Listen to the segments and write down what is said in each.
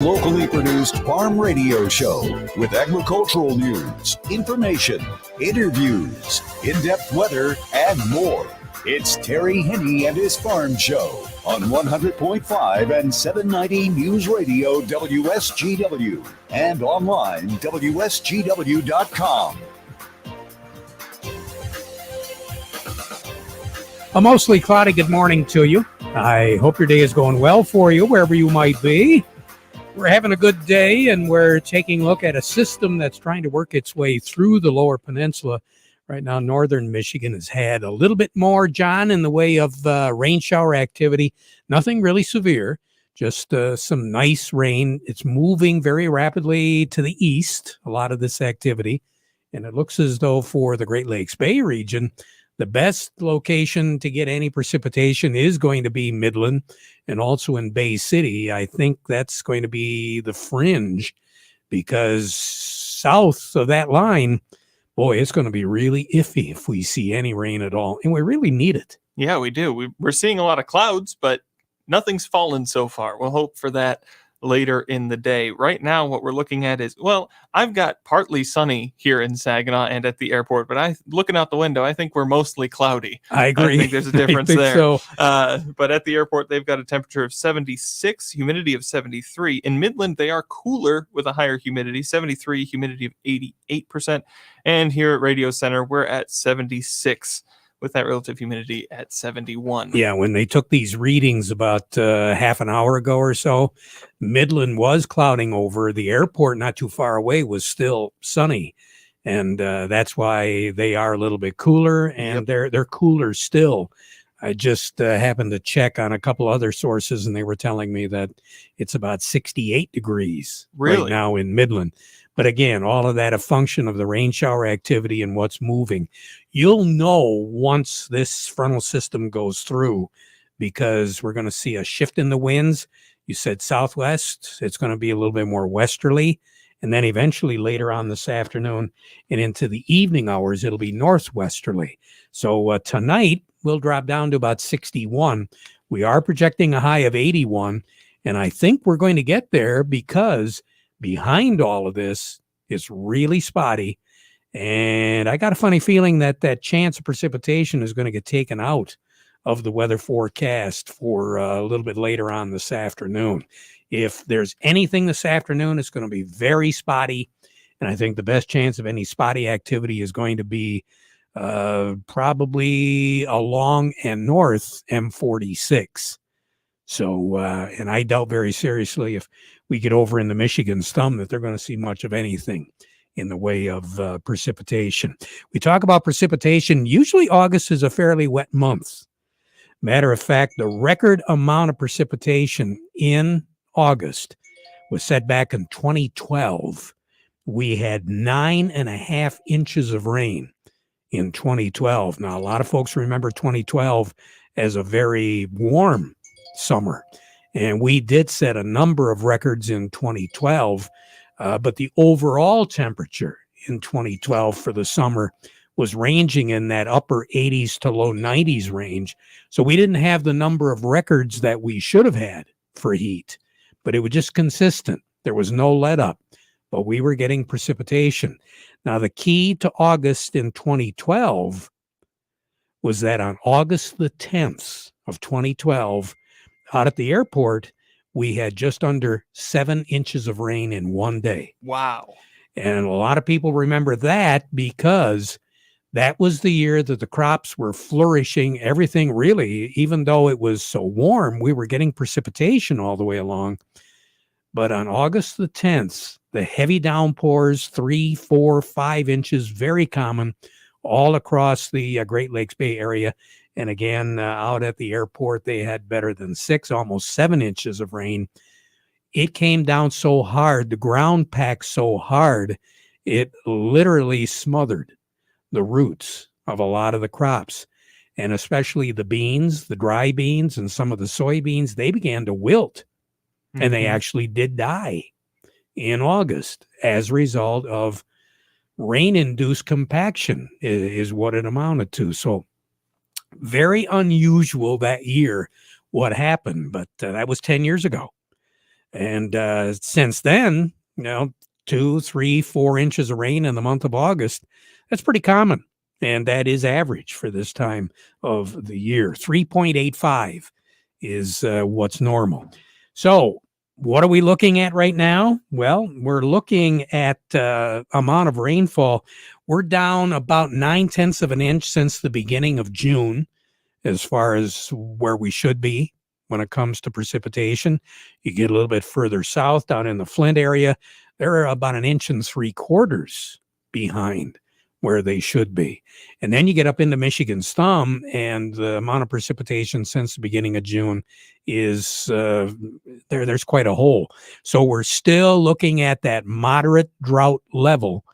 Locally produced farm radio show with agricultural news, information, interviews, in-depth weather, and more. It's Terry Henne and his Farm Show on 100.5 and 790 News Radio WSGW and online WSGW.com. A mostly cloudy good morning to you. I hope your day is going well for you wherever you might be. We're having a good day, and we're taking a look at a system that's trying to work its way through the lower peninsula. Right now, northern Michigan has had a little bit more, John, in the way of rain shower activity. Nothing really severe, just some nice rain. It's moving very rapidly to the east, a lot of this activity. And it looks as though for the Great Lakes Bay region, the best location to get any precipitation is going to be Midland and also in Bay City. I think that's going to be the fringe because south of that line, boy, it's going to be really iffy if we see any rain at all. And we really need it. Yeah, we do. We're seeing a lot of clouds, but nothing's fallen so far. We'll hope for that later in the day. Right now, what we're looking at is, well, I've got partly sunny here in Saginaw and at the airport, but looking out the window, I think we're mostly cloudy. I agree. I think there's a difference there. So. But at the airport, they've got a temperature of 76, humidity of 73. In Midland, they are cooler with a higher humidity, 73, humidity of 88%. And here at Radio Center, we're at 76. With that relative humidity at 71. Yeah, when they took these readings about half an hour ago or so, Midland was clouding over. The airport not too far away was still sunny. And that's why they are a little bit cooler, and they're cooler still. I just happened to check on a couple other sources, and they were telling me that it's about 68 degrees right now in Midland. But again, all of that a function of the rain shower activity and what's moving. You'll know once this frontal system goes through because we're going to see a shift in the winds. You said southwest. It's going to be a little bit more westerly. And then eventually later on this afternoon and into the evening hours, it'll be northwesterly. So tonight we'll drop down to about 61. We are projecting a high of 81. And I think we're going to get there because behind all of this is really spotty. And I got a funny feeling that that chance of precipitation is going to get taken out of the weather forecast for a little bit later on this afternoon. If there's anything this afternoon, it's going to be very spotty. And I think the best chance of any spotty activity is going to be probably along and north M46. So, and I doubt very seriously if we get over in the Michigan's thumb that they're going to see much of anything in the way of precipitation. We talk about precipitation. Usually August is a fairly wet month. Matter of fact, the record amount of precipitation in August was set back in 2012. We had 9.5 inches of rain in 2012. Now, a lot of folks remember 2012 as a very warm summer, and we did set a number of records in 2012, but the overall temperature in 2012 for the summer was ranging in that upper 80s to low 90s range. So we didn't have the number of records that we should have had for heat, but it was just consistent. There was no let up, but we were getting precipitation. Now, the key to August in 2012 was that on August the 10th of 2012, out at the airport, we had just under 7 inches of rain in one day. Wow. And a lot of people remember that because that was the year that the crops were flourishing. Everything really, even though it was so warm, we were getting precipitation all the way along. But on August the 10th, the heavy downpours, 3, 4, 5 inches, very common all across the Great Lakes Bay area. And again, out at the airport, they had better than 6, almost 7 inches of rain. It came down so hard, the ground packed so hard, it literally smothered the roots of a lot of the crops. And especially the beans, the dry beans, and some of the soybeans, they began to wilt. Mm-hmm. And they actually did die in August as a result of rain-induced compaction is what it amounted to. So very unusual that year what happened, but that was 10 years ago. And since then, 2, 3, 4 inches of rain in the month of August, that's pretty common. And that is average for this time of the year. 3.85 is what's normal. So what are we looking at right now? Well, we're looking at amount of rainfall. We're down about 9/10 of an inch since the beginning of June, as far as where we should be when it comes to precipitation. You get a little bit further south down in the Flint area, they're about 1.75 inches behind where they should be. And then you get up into Michigan's thumb, and the amount of precipitation since the beginning of June is there's quite a hole. So we're still looking at that moderate drought level,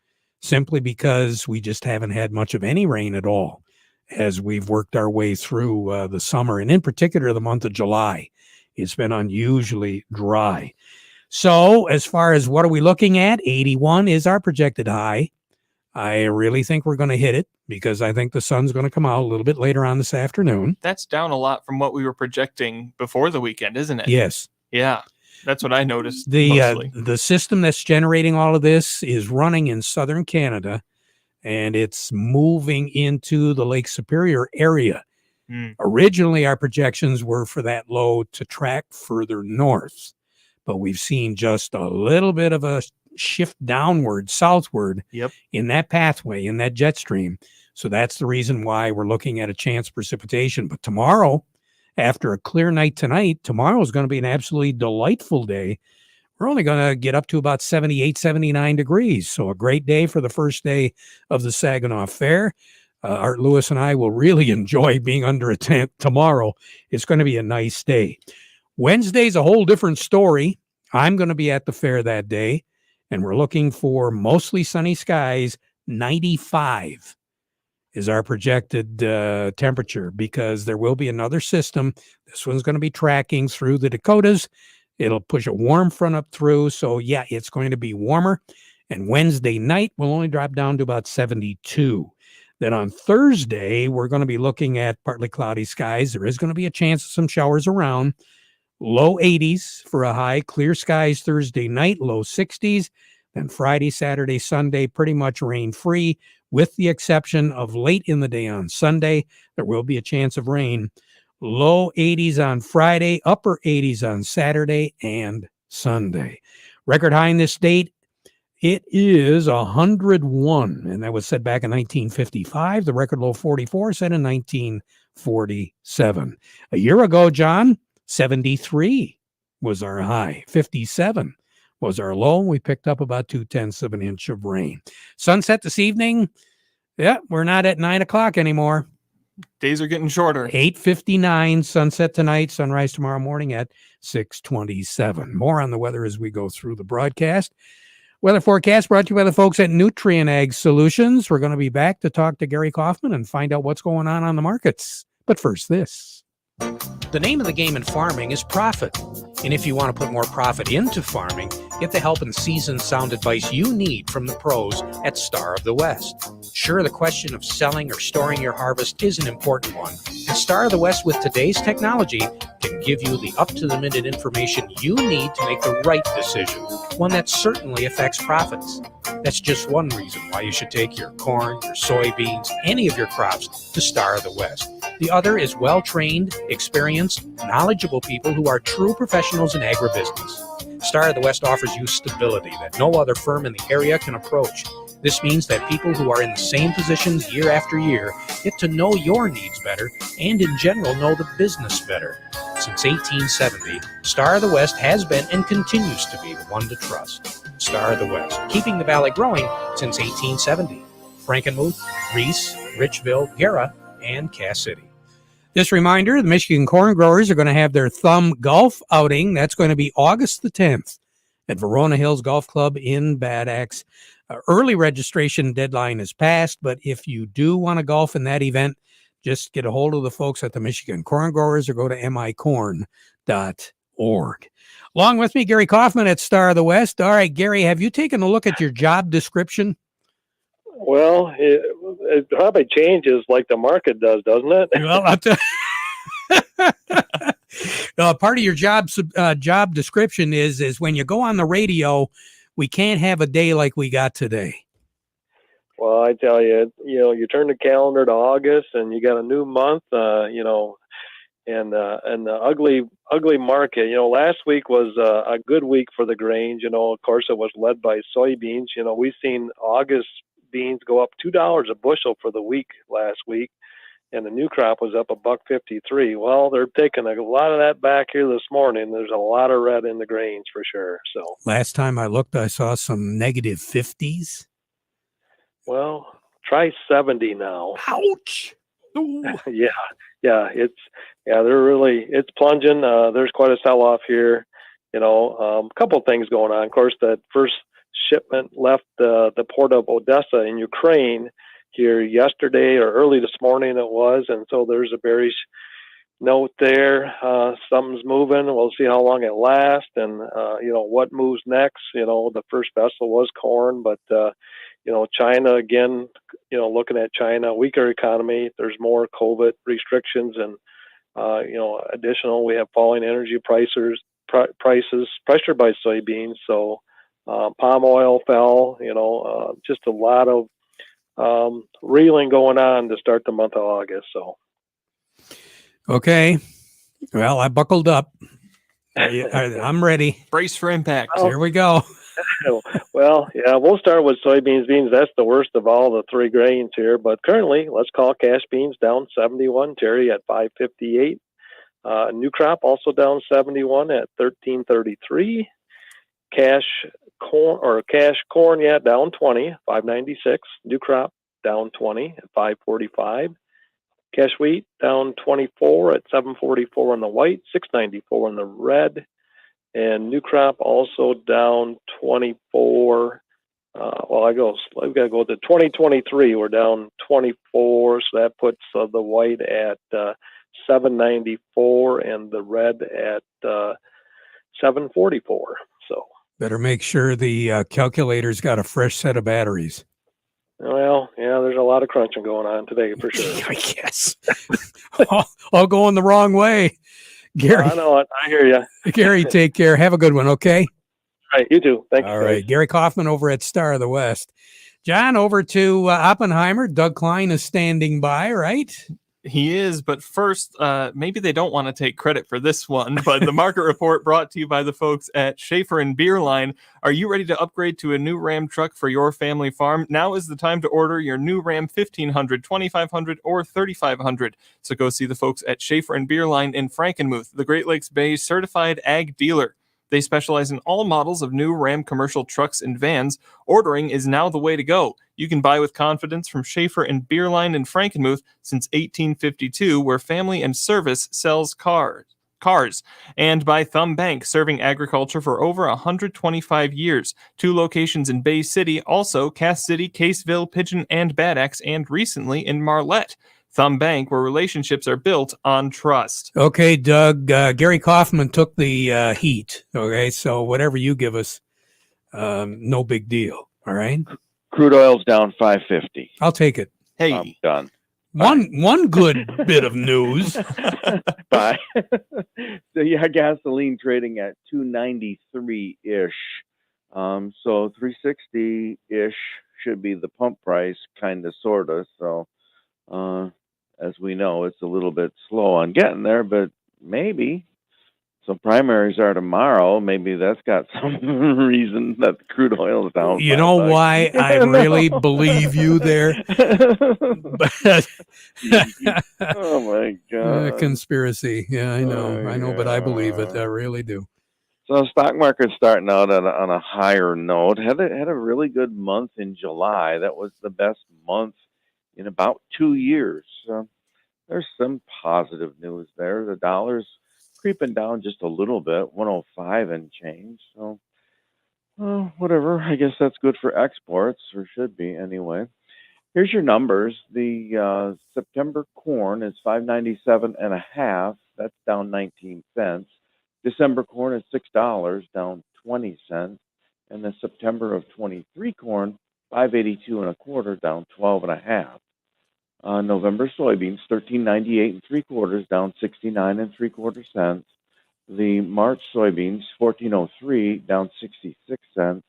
simply because we just haven't had much of any rain at all as we've worked our way through the summer, and in particular the month of July. It's been unusually dry. So as far as what are we looking at, 81 is our projected high. I really think we're going to hit it, because I think the sun's going to come out a little bit later on this afternoon. That's down a lot from what we were projecting before the weekend, isn't it? Yes. Yeah, that's what I noticed The mostly. system that's generating all of this is running in southern Canada, and it's moving into the Lake Superior area. Originally, our projections were for that low to track further north, but we've seen just a little bit of a shift downward, southward, in that pathway, in that jet stream. So that's the reason why we're looking at a chance of precipitation. But tomorrow, after a clear night tonight, tomorrow is going to be an absolutely delightful day. We're only going to get up to about 78, 79 degrees. So a great day for the first day of the Saginaw Fair. Art Lewis and I will really enjoy being under a tent tomorrow. It's going to be a nice day. Wednesday's a whole different story. I'm going to be at the fair that day, and we're looking for mostly sunny skies. 95 is our projected temperature, because there will be another system. This one's going to be tracking through the Dakotas. It'll push a warm front up through. So yeah, it's going to be warmer. And Wednesday night will only drop down to about 72. Then on Thursday, we're going to be looking at partly cloudy skies. There is going to be a chance of some showers around. Low 80s for a high. Clear skies Thursday night, low 60s. Then Friday, Saturday, Sunday, pretty much rain-free, with the exception of late in the day on Sunday. There will be a chance of rain. Low 80s on Friday, upper 80s on Saturday and Sunday. Record high in this state, it is 101, and that was set back in 1955. The record low 44 set in 1947. A year ago, John, 73 was our high. 57 was our low. We picked up about 0.2 of an inch of rain. Sunset this evening. Yeah, we're not at 9 o'clock anymore. Days are getting shorter. 8:59 sunset tonight, sunrise tomorrow morning at 6:27. More on the weather as we go through the broadcast. Weather forecast brought to you by the folks at Nutrien Ag Solutions. We're going to be back to talk to Gary Kaufman and find out what's going on the markets. But first, this. The name of the game in farming is profit. And if you want to put more profit into farming, get the help and seasoned sound advice you need from the pros at Star of the West. Sure, the question of selling or storing your harvest is an important one. And Star of the West, with today's technology, can give you the up-to-the-minute information you need to make the right decision, one that certainly affects profits. That's just one reason why you should take your corn, your soybeans, any of your crops to Star of the West. The other is well-trained, experienced, knowledgeable people who are true professionals in agribusiness. Star of the West offers you stability that no other firm in the area can approach. This means that people who are in the same positions year after year get to know your needs better and in general know the business better. Since 1870, Star of the West has been and continues to be the one to trust. Star of the West, keeping the valley growing since 1870. Frankenmuth, Reese, Richville, Guerra, and Cass City. This reminder, the Michigan corn growers are going to have their Thumb Golf outing. That's going to be August the 10th at Verona Hills Golf Club in Bad Axe. Early registration deadline is passed, but if you do want to golf in that event, just get a hold of the folks at the Michigan Corn Growers or go to micorn.org. Along with me, Gary Kaufman at Star of the West. All right, Gary, have you taken a look at your job description? Well, it probably changes like the market does, doesn't it? Well, Part of your job description is when you go on the radio, we can't have a day like we got today. Well, I tell you, you turn the calendar to August, and you got a new month. And the ugly market. Last week was a good week for the grains. Of course, it was led by soybeans. We've seen August beans go up $2 a bushel for the week last week, and the new crop was up $1.53. Well, they're taking a lot of that back here this morning. There's a lot of red in the grains for sure. So last time I looked, I saw some negative 50s. Well, try 70 now. Ouch. It's plunging. There's quite a sell-off here. A couple of things going on. Of course, that first shipment left the port of Odessa in Ukraine here yesterday or early this morning it was, and so there's a bearish note there. Something's moving. We'll see how long it lasts, and what moves next. The first vessel was corn, but China again. Looking at China, weaker economy. There's more COVID restrictions, and additional. We have falling energy prices pressured by soybeans. So palm oil fell. Just a lot of reeling going on to start the month of August. So. Okay. Well, I buckled up. I'm ready. Brace for impact. Here we go. Well, yeah, we'll start with soybeans. Beans, that's the worst of all the three grains here. But currently, let's call cash beans down 71, Terry, at 558. New crop also down 71 at 1333. Cash corn, down 20, 596. New crop down 20 at 545. Cash wheat down 24 at 744 on the white, 694 on the red. And new crop also down 24. I've got to go to 2023. We're down 24, so that puts the white at 794 and the red at 744. So better make sure the calculator's got a fresh set of batteries. Well, yeah, there's a lot of crunching going on today for sure. I guess. All going the wrong way. Gary, I know it. I hear you. Gary, take care. Have a good one, okay? All right, you too. Thanks. All right, Gary Kaufman over at Star of the West. John, over to Oppenheimer. Doug Klein is standing by, right? He is, but first, maybe they don't want to take credit for this one, but the market report brought to you by the folks at Schaefer and Beerline. Are you ready to upgrade to a new Ram truck for your family farm? Now is the time to order your new Ram 1500, 2500, or 3500. So go see the folks at Schaefer and Beerline in Frankenmuth, the Great Lakes Bay certified ag dealer. They specialize in all models of new Ram commercial trucks and vans. Ordering is now the way to go. You can buy with confidence from Schaefer and Beerline in Frankenmuth since 1852, where family and service sells cars. And by Thumb Bank, serving agriculture for over 125 years. 2 locations in Bay City, also Cass City, Caseville, Pigeon, and Bad Axe, and recently in Marlette. Thumb Bank, where relationships are built on trust. Okay, Doug, Gary Kaufman took the heat. Okay, so whatever you give us, no big deal. All right. Crude oil's down 550. I'll take it. Hey, I'm done. One good bit of news. Bye. So yeah, gasoline trading at 293-ish. So 360-ish should be the pump price, kind of, sort of. So as we know, it's a little bit slow on getting there, but maybe. So primaries are tomorrow. Maybe that's got some reason that the crude oil is down. You know why I really believe you there? Oh my God. Conspiracy. Yeah, I know, but I believe it. I really do. So the stock market's starting out on a higher note. Had a really good month in July. That was the best month in about 2 years. So there's some positive news there. The dollar's creeping down just a little bit, 105 and change. So whatever. I guess that's good for exports, or should be anyway. Here's your numbers. The September corn is 597.5. That's down 19 cents. December corn is $6, down 20 cents. And the September of 23 corn, 582.25, down 12.5. November soybeans, 13.98 3/4, down 69 3/4 cents. The March soybeans, 14.03, down 66 cents.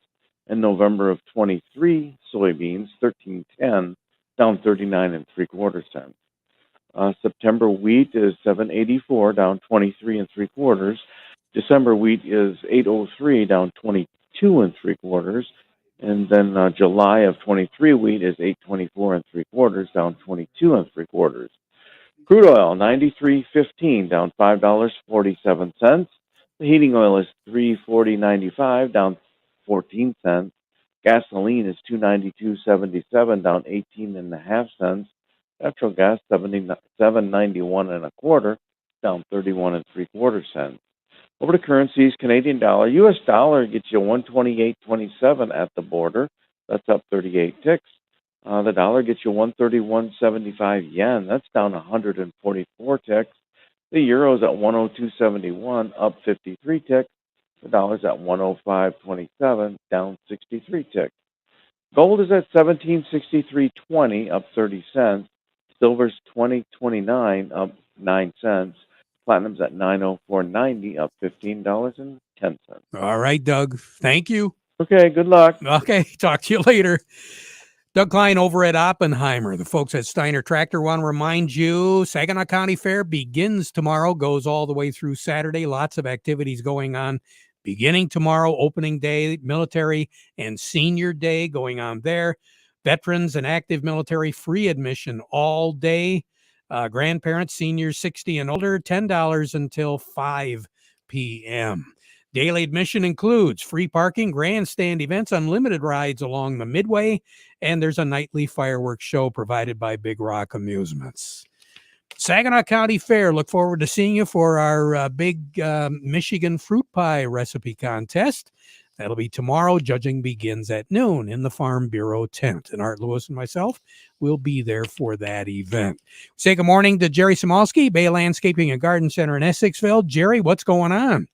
And November of 23 soybeans, 13.10, down 39 3/4 cents. September wheat is 7.84, down 23 3/4. December wheat is 8.03, down 22 3/4. And then July of 23 wheat is 8.24 3/4, down 22 3/4. Crude oil 93.15, down $5.47. The heating oil is 340.95, down 14 cents. Gasoline is 292.77, down 18.5 cents. Natural gas 7.91 1/4, down 31 3/4 cents. Over to currencies, Canadian dollar, U.S. dollar gets you 128.27 at the border. That's up 38 ticks. The dollar gets you 131.75 yen. That's down 144 ticks. The euro's at 102.71, up 53 ticks. The dollar's at 105.27, down 63 ticks. Gold is at 1763.20, up 30 cents. Silver's 20.29, up 9 cents. Platinum's at 904.90, up $15.10. All right, Doug. Thank you. Okay, good luck. Okay, talk to you later. Doug Klein over at Oppenheimer. The folks at Steiner Tractor want to remind you Saginaw County Fair begins tomorrow, goes all the way through Saturday. Lots of activities going on. Beginning tomorrow, opening day, military and senior day going on there. Veterans and active military free admission all day. Grandparents, seniors 60 and older, $10 until 5 p.m. Daily admission includes free parking, grandstand events, unlimited rides along the Midway, and there's a nightly fireworks show provided by Big Rock Amusements. Saginaw County Fair. Look forward to seeing you for our big Michigan fruit pie recipe contest. That'll be tomorrow. Judging begins at noon in the Farm Bureau tent. And Art Lewis and myself will be there for that event. Say good morning to Jerry Samolsky, Bay Landscaping and Garden Center in Essexville. Jerry, what's going on?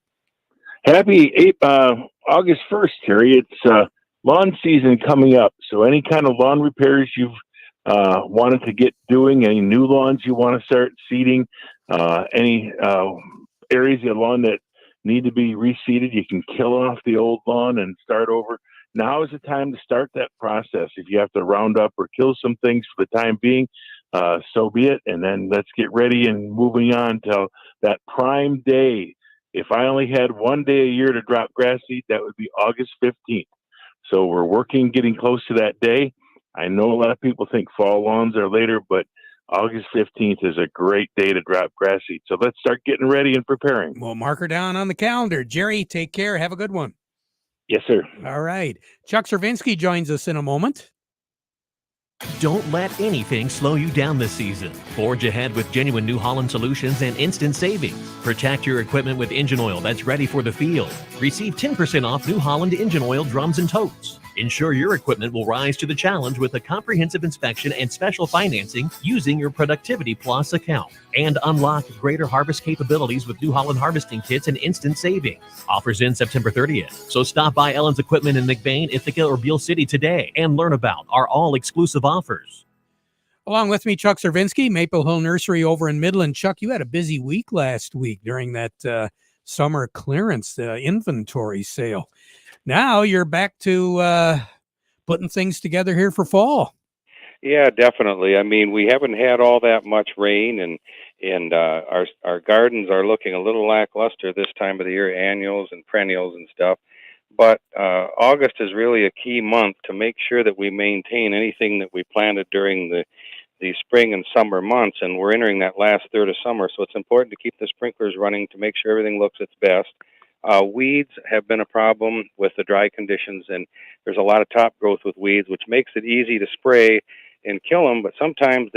Happy August 1st, Terry. It's lawn season coming up. So any kind of lawn repairs you've wanted to get doing, any new lawns you want to start seeding, any areas of the lawn that need to be reseeded, you can kill off the old lawn and start over. Now is the time to start that process. If you have to round up or kill some things for the time being, so be it. And then let's get ready and moving on till that prime day. If I only had one day a year to drop grass seed, that would be August 15th. So we're getting close to that day. I know a lot of people think fall lawns are later, but August 15th is a great day to drop grass seed. So let's start getting ready and preparing. We'll mark her down on the calendar. Jerry, take care. Have a good one. Yes, sir. All right. Chuck Cervinsky joins us in a moment. Don't let anything slow you down this season. Forge ahead with genuine New Holland solutions and instant savings. Protect your equipment with engine oil that's ready for the field. Receive 10% off New Holland engine oil drums and totes. Ensure your equipment will rise to the challenge with a comprehensive inspection and special financing using your Productivity Plus account. And unlock greater harvest capabilities with New Holland harvesting kits and instant savings. Offers in September 30th. So stop by Ellen's Equipment in McBain, Ithaca, or Beale City today and learn about our all-exclusive offers. Along with me, Chuck Cervinsky, Maple Hill Nursery over in Midland. Chuck, you had a busy week last week during that summer clearance inventory sale. Now you're back to putting things together here for fall. Yeah, definitely. I mean, we haven't had all that much rain, and our gardens are looking a little lackluster this time of the year, annuals and perennials and stuff. But August is really a key month to make sure that we maintain anything that we planted during the spring and summer months, and we're entering that last third of summer, so it's important to keep the sprinklers running to make sure everything looks its best. Weeds have been a problem with the dry conditions, and there's a lot of top growth with weeds, which makes it easy to spray and kill them, but sometimes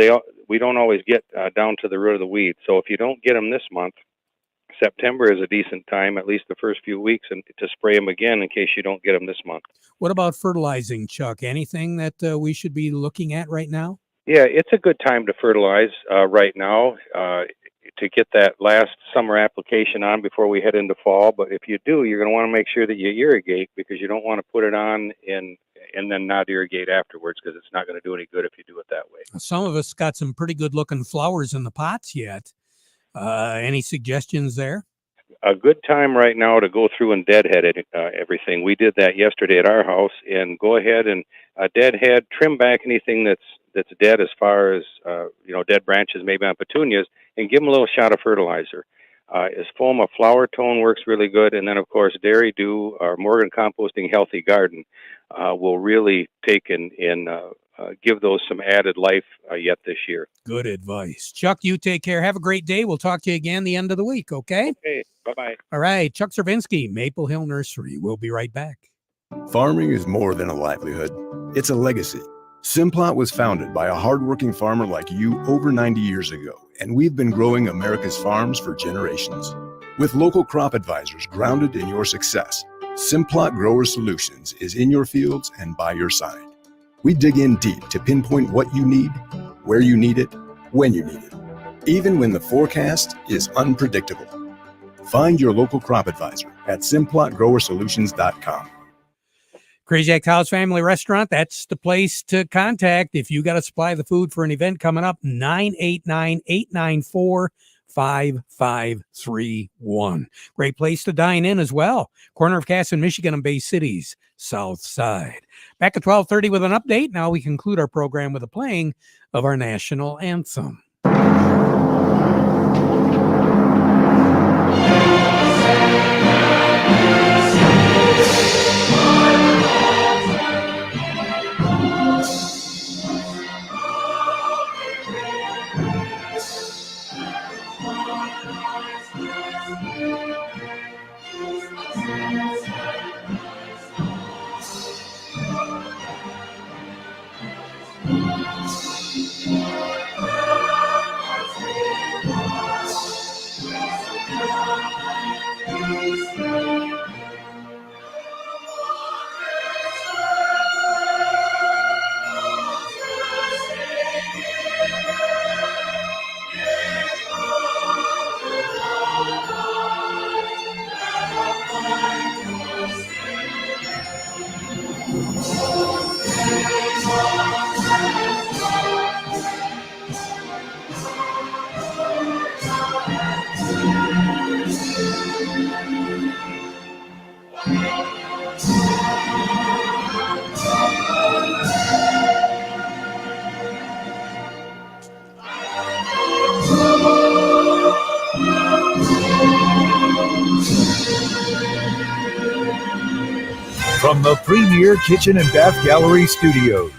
we don't always get down to the root of the weeds. So if you don't get them this month, September is a decent time, at least the first few weeks, and to spray them again in case you don't get them this month. What about fertilizing, Chuck? Anything that we should be looking at right now? Yeah, it's a good time to fertilize right now to get that last summer application on before we head into fall. But if you do, you're going to want to make sure that you irrigate, because you don't want to put it on and then not irrigate afterwards, because it's not going to do any good if you do it that way. Some of us got some pretty good looking flowers in the pots yet. Any suggestions there? A good time right now to go through and deadhead everything. We did that yesterday at our house, and go ahead and deadhead, trim back anything that's dead, as far as dead branches maybe on petunias, and give them a little shot of fertilizer. As foam of flower tone works really good, and then of course Dairy Dew or Morgan Composting Healthy Garden will really take and give those some added life yet this year. Good advice. Chuck, you take care. Have a great day. We'll talk to you again the end of the week, okay? Okay, bye-bye. All right, Chuck Cervinsky, Maple Hill Nursery. We'll be right back. Farming is more than a livelihood. It's a legacy. Simplot was founded by a hardworking farmer like you over 90 years ago, and we've been growing America's farms for generations. With local crop advisors grounded in your success, Simplot Grower Solutions is in your fields and by your side. We dig in deep to pinpoint what you need, where you need it, when you need it, even when the forecast is unpredictable. Find your local crop advisor at simplotgrowersolutions.com. Crazy Egg House Family Restaurant, that's the place to contact if you got to supply the food for an event coming up. 989-894-5531. Great place to dine in as well. Corner of Cass and Michigan and Bay City's South Side. Back at 12:30 with an update. Now we conclude our program with a playing of our national anthem. From the Premier Kitchen and Bath Gallery Studios,